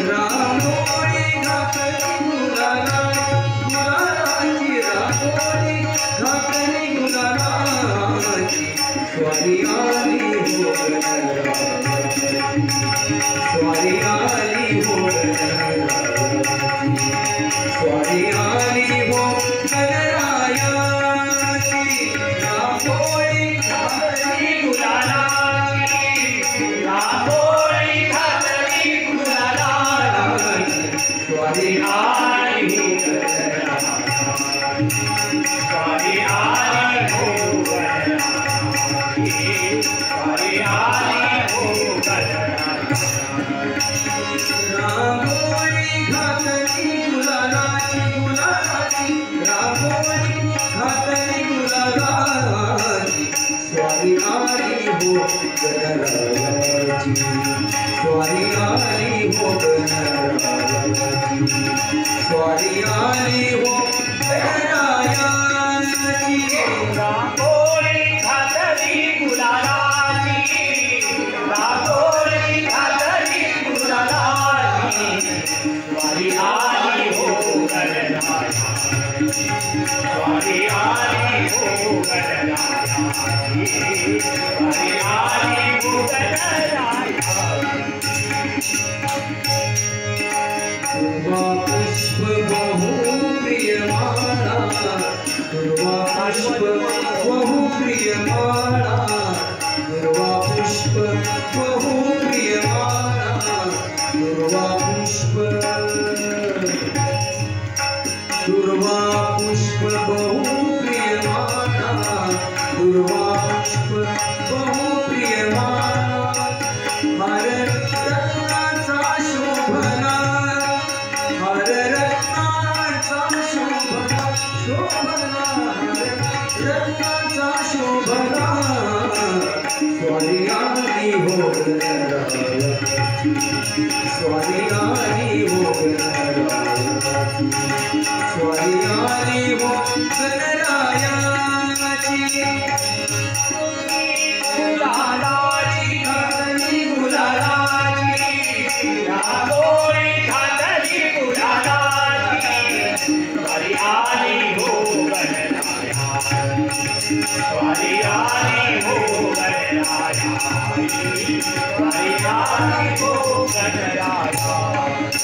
रांगोळी घातली गुलालाची, गुलालाची रांगोळी घातली गुलालाची, स्वारी आली हो गणरायाची, स्वारी आली हो गणरायाची, स्वारी आली हो गणरायाची, रांगोळी घातली गुलालाची, रांगोळी घातली गुलालाची, स्वारी आली हो गणरायाची, स्वारी आली हो गणरायाची, स्वारी आली हो गणरायाची, रांगोळी घातली गुलालाची, गुलालाची रांगोळी घातली गुलालाची, स्वारी आली हो गणरायाची, स्वारी आली हो गणरायाची, स्वारी आली हो गणरायाची, रांगोळी घातली गुलालाची, रांगोळी घातली गुलालाची, स्वारी आली हो गणरायाची, स्वारी आली हो गणरायाची, स्वारी आली हो गणरायाची, दुर्वा पुष्प बहु प्रियमाणा, दुर्वा पुष्प बहु प्रियमाणा, दुर्वा पुष्प बहु प्रियमाणा, दुर्वा पुष्प, दुर्वा पुष्प बहु प्रियमाणा, दुर्वा पुष्प बहु प्रियमाणा, हर रत्नाचा शोभना, हर रत्नाचा शोभना, शोभना हर रत्नाचा शोभना, स्वारी आली हो गणरायाची, स्वारी आली हो गणरायाची, स्वारी आली हो गणरायाची, गुलालाची घातली गुलालाची, रांगोळी घातली गुलालाची, स्वारी आली हो गणरायाची, स्वारी आली हो गणरायाची, स्वारी आली हो गणरायाची,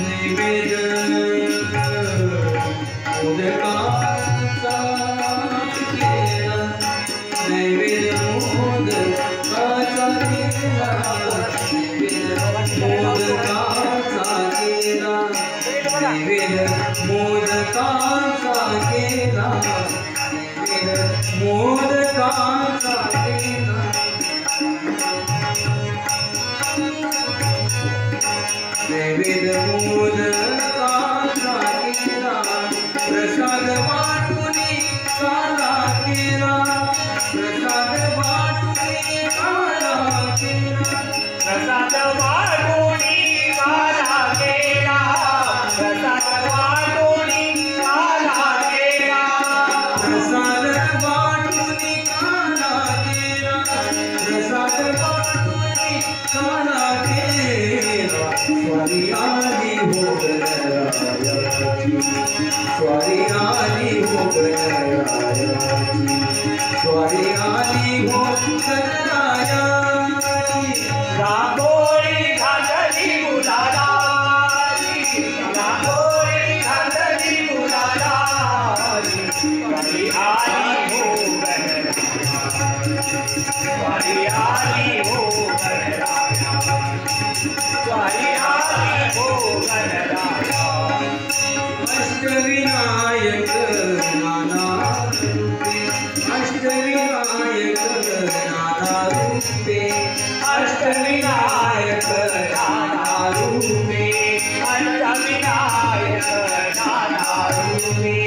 नैवेद्य मोदकाचा केला, नैवेद्य मोदकाचा केला, मोदकाचा केला, नैवेद्य मोदकाचा केला, नैवेद्य मोदकाचा केला, नैवेद्य मोदकाचा केला, प्रसाद वाटुनी काला केला, प्रसाद वाटुनी काला केला, प्रसाद वाटुनी काला केला, प्रसाद वाटुनी काला केला, प्रसाद वाटुनी काला केला, प्रसाद वाटुनी काला केला, स्वारी आली हो गणरायाची, स्वारी आली हो गणरायाची, स्वारी आली हो गणरायाची, रांगोळी घातली गुलालाची, रांगोळी घातली गुलालाची, स्वारी आली हो गणरायाची, स्वारी आली हो गणरायाची, स्वारी आली हो गणरायाची, अष्टविनायक नाना रूपे, अष्टविनायक नाना रूपे, अष्टविनायक नाना रूपे, अष्टविनायक नाना रूपे,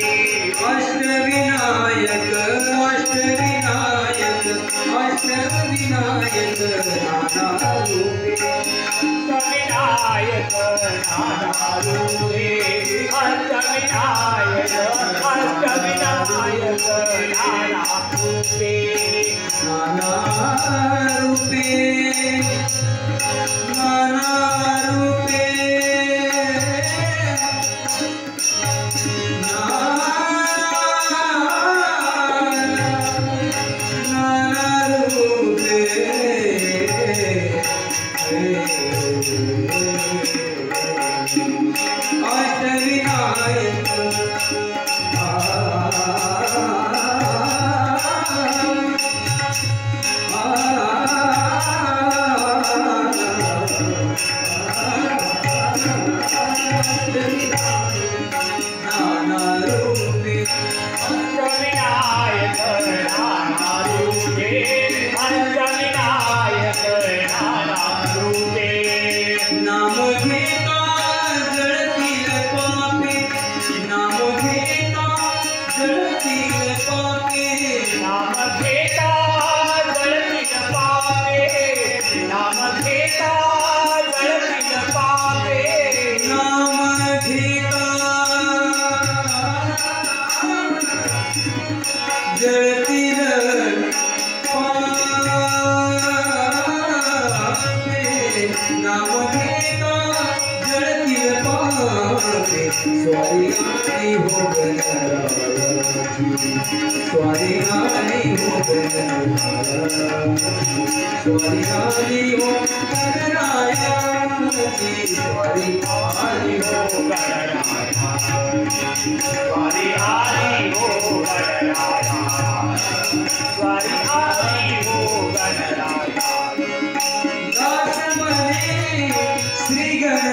अष्टविनायक, अष्टविनायक, अष्टविनायक नाना रूपे, अष्टविनायक नाना रूपे, अष्टविनायक, अष्टविनायक नाना रूपे, नाना रूपे, श्री गणेश